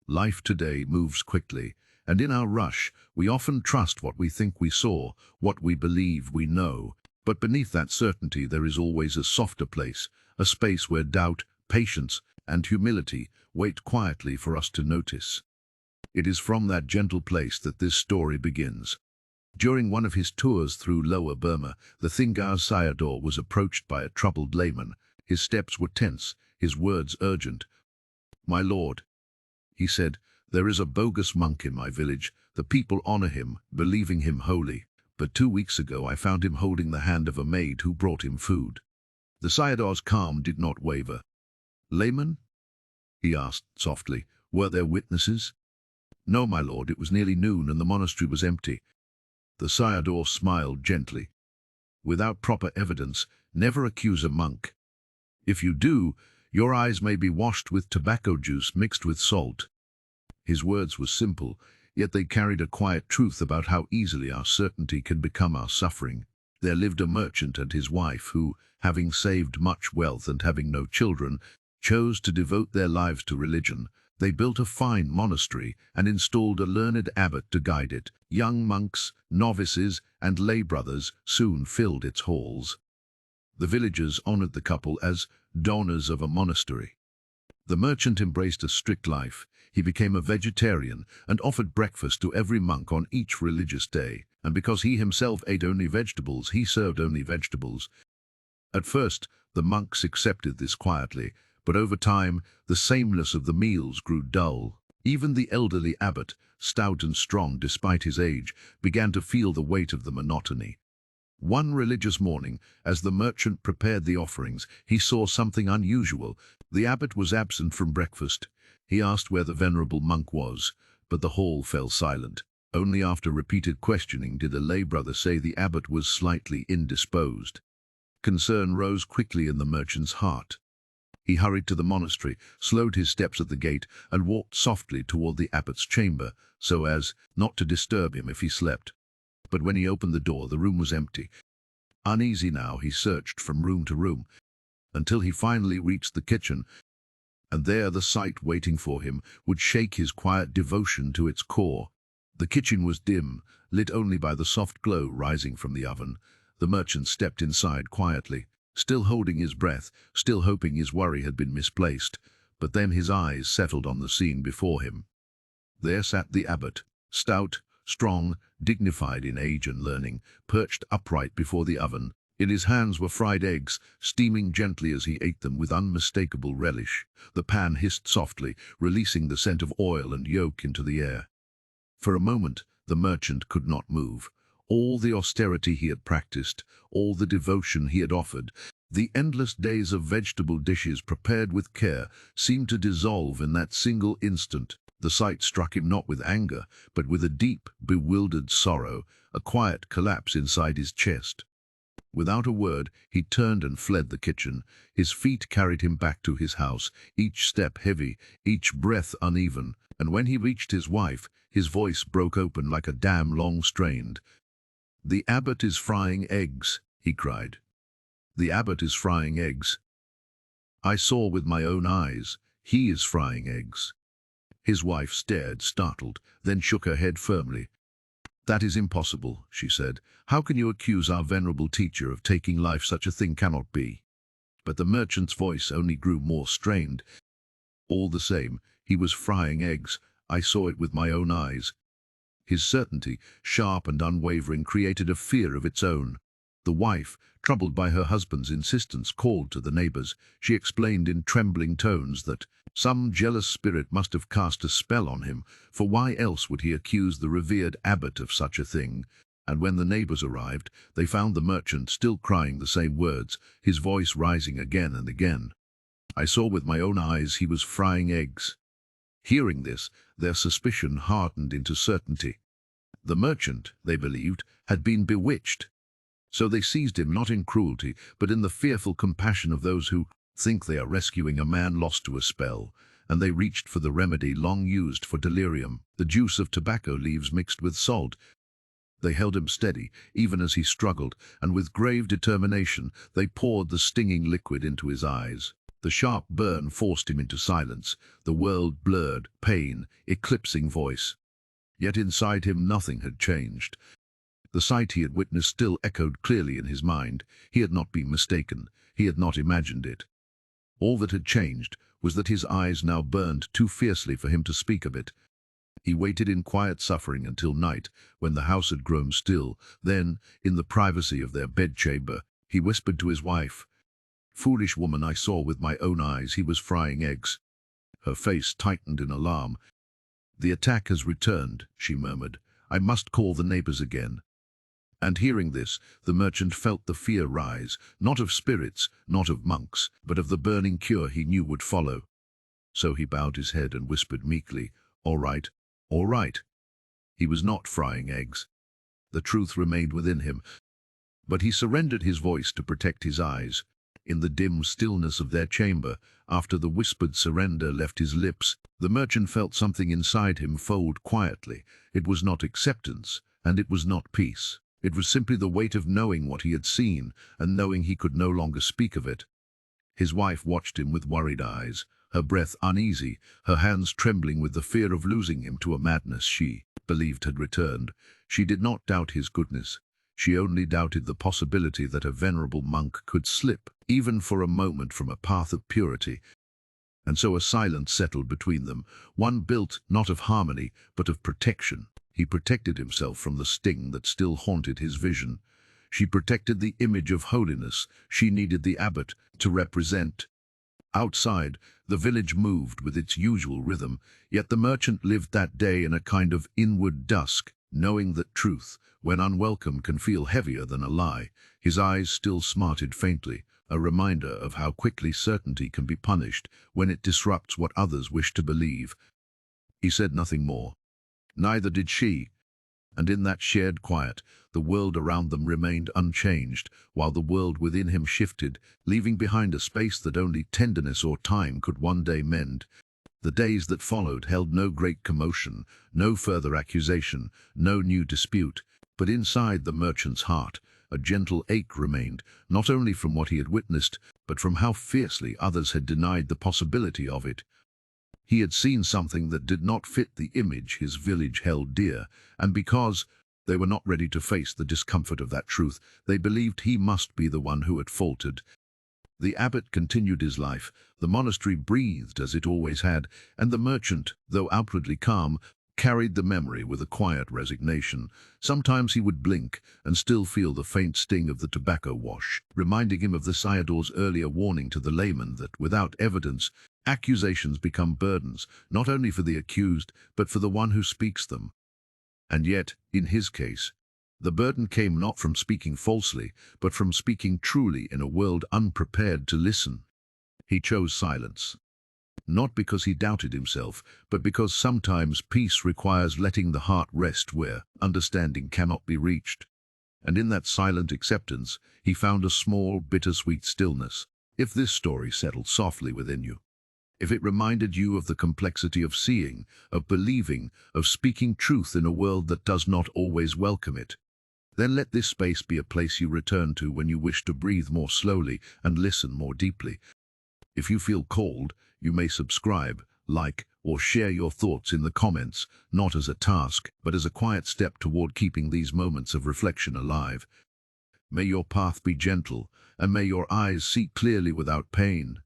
Life today moves quickly, and in our rush, we often trust what we think we saw, what we believe we know. But beneath that certainty there is always a softer place, a space where doubt, patience, and humility wait quietly for us to notice. It is from that gentle place that this story begins. During one of his tours through Lower Burma, the Thingar Sayadaw was approached by a troubled layman. His steps were tense, his words urgent. "My lord," he said, "there is a bogus monk in my village. The people honor him, believing him holy. But 2 weeks ago I found him holding the hand of a maid who brought him food." The Sayadaw's calm did not waver. "Layman?" he asked softly. "Were there witnesses?" "No, my lord, it was nearly noon and the monastery was empty." The Sayadaw smiled gently. "Without proper evidence, never accuse a monk. If you do, your eyes may be washed with tobacco juice mixed with salt." His words were simple, yet they carried a quiet truth about how easily our certainty can become our suffering. There lived a merchant and his wife who, having saved much wealth and having no children, chose to devote their lives to religion. They built a fine monastery and installed a learned abbot to guide it. Young monks, novices, and lay brothers soon filled its halls. The villagers honored the couple as donors of a monastery. The merchant embraced a strict life. He became a vegetarian and offered breakfast to every monk on each religious day. And because he himself ate only vegetables, he served only vegetables. At first, the monks accepted this quietly, but over time, the sameness of the meals grew dull. Even the elderly abbot, stout and strong despite his age, began to feel the weight of the monotony. One religious morning, as the merchant prepared the offerings, he saw something unusual. The abbot was absent from breakfast. He asked where the venerable monk was, but the hall fell silent. Only after repeated questioning did a lay brother say the abbot was slightly indisposed. Concern rose quickly in the merchant's heart. He hurried to the monastery, slowed his steps at the gate, and walked softly toward the abbot's chamber, so as not to disturb him if he slept. But when he opened the door, the room was empty. Uneasy now, he searched from room to room, until he finally reached the kitchen, and there the sight waiting for him would shake his quiet devotion to its core. The kitchen was dim, lit only by the soft glow rising from the oven. The merchant stepped inside quietly, still holding his breath, still hoping his worry had been misplaced, but then his eyes settled on the scene before him. There sat the abbot, stout, strong, dignified in age and learning, perched upright before the oven. In his hands were fried eggs, steaming gently as he ate them with unmistakable relish. The pan hissed softly, releasing the scent of oil and yolk into the air. For a moment, the merchant could not move. All the austerity he had practiced, all the devotion he had offered, the endless days of vegetable dishes prepared with care seemed to dissolve in that single instant. The sight struck him not with anger, but with a deep, bewildered sorrow, a quiet collapse inside his chest. Without a word, he turned and fled the kitchen. His feet carried him back to his house, each step heavy, each breath uneven, and when he reached his wife, his voice broke open like a dam long strained. "The abbot is frying eggs," he cried. "The abbot is frying eggs. I saw with my own eyes. He is frying eggs." His wife stared, startled, then shook her head firmly. "That is impossible," she said. "How can you accuse our venerable teacher of taking life? Such a thing cannot be." But the merchant's voice only grew more strained. "All the same, he was frying eggs. I saw it with my own eyes." His certainty, sharp and unwavering, created a fear of its own. The wife, troubled by her husband's insistence, called to the neighbors. She explained in trembling tones that some jealous spirit must have cast a spell on him, for why else would he accuse the revered abbot of such a thing? And when the neighbors arrived, they found the merchant still crying the same words, his voice rising again and again. "I saw with my own eyes he was frying eggs." Hearing this, their suspicion hardened into certainty. The merchant, they believed, had been bewitched. So they seized him not in cruelty, but in the fearful compassion of those who think they are rescuing a man lost to a spell, and they reached for the remedy long used for delirium, the juice of tobacco leaves mixed with salt. They held him steady, even as he struggled, and with grave determination they poured the stinging liquid into his eyes. The sharp burn forced him into silence, the world blurred, pain, eclipsing voice. Yet inside him nothing had changed. The sight he had witnessed still echoed clearly in his mind. He had not been mistaken. He had not imagined it. All that had changed was that his eyes now burned too fiercely for him to speak of it. He waited in quiet suffering until night, when the house had grown still. Then, in the privacy of their bedchamber, he whispered to his wife, "Foolish woman, I saw with my own eyes he was frying eggs." Her face tightened in alarm. "The attack has returned," she murmured. "I must call the neighbors again." And hearing this, the merchant felt the fear rise, not of spirits, not of monks, but of the burning cure he knew would follow. So he bowed his head and whispered meekly, "All right, all right." He was not frying eggs. The truth remained within him, but he surrendered his voice to protect his eyes. In the dim stillness of their chamber, after the whispered surrender left his lips, the merchant felt something inside him fold quietly. It was not acceptance, and it was not peace. It was simply the weight of knowing what he had seen, and knowing he could no longer speak of it. His wife watched him with worried eyes, her breath uneasy, her hands trembling with the fear of losing him to a madness she believed had returned. She did not doubt his goodness. She only doubted the possibility that a venerable monk could slip, even for a moment, from a path of purity. And so a silence settled between them, one built not of harmony, but of protection. He protected himself from the sting that still haunted his vision. She protected the image of holiness she needed the abbot to represent. Outside, the village moved with its usual rhythm, yet the merchant lived that day in a kind of inward dusk, knowing that truth, when unwelcome, can feel heavier than a lie. His eyes still smarted faintly, a reminder of how quickly certainty can be punished when it disrupts what others wish to believe. He said nothing more. Neither did she, and in that shared quiet, the world around them remained unchanged, while the world within him shifted, leaving behind a space that only tenderness or time could one day mend. The days that followed held no great commotion, no further accusation, no new dispute, but inside the merchant's heart, a gentle ache remained, not only from what he had witnessed, but from how fiercely others had denied the possibility of it. He had seen something that did not fit the image his village held dear, and because they were not ready to face the discomfort of that truth, they believed he must be the one who had faltered. The abbot continued his life, the monastery breathed as it always had, and the merchant, though outwardly calm, carried the memory with a quiet resignation. Sometimes he would blink and still feel the faint sting of the tobacco wash, reminding him of the Sayador's earlier warning to the layman that without evidence, accusations become burdens, not only for the accused, but for the one who speaks them. And yet, in his case, the burden came not from speaking falsely, but from speaking truly in a world unprepared to listen. He chose silence. Not because he doubted himself, but because sometimes peace requires letting the heart rest where understanding cannot be reached. And in that silent acceptance, he found a small, bittersweet stillness. If this story settled softly within you, if it reminded you of the complexity of seeing, of believing, of speaking truth in a world that does not always welcome it, then let this space be a place you return to when you wish to breathe more slowly and listen more deeply. If you feel called, you may subscribe, like, or share your thoughts in the comments, not as a task, but as a quiet step toward keeping these moments of reflection alive. May your path be gentle, and may your eyes see clearly without pain.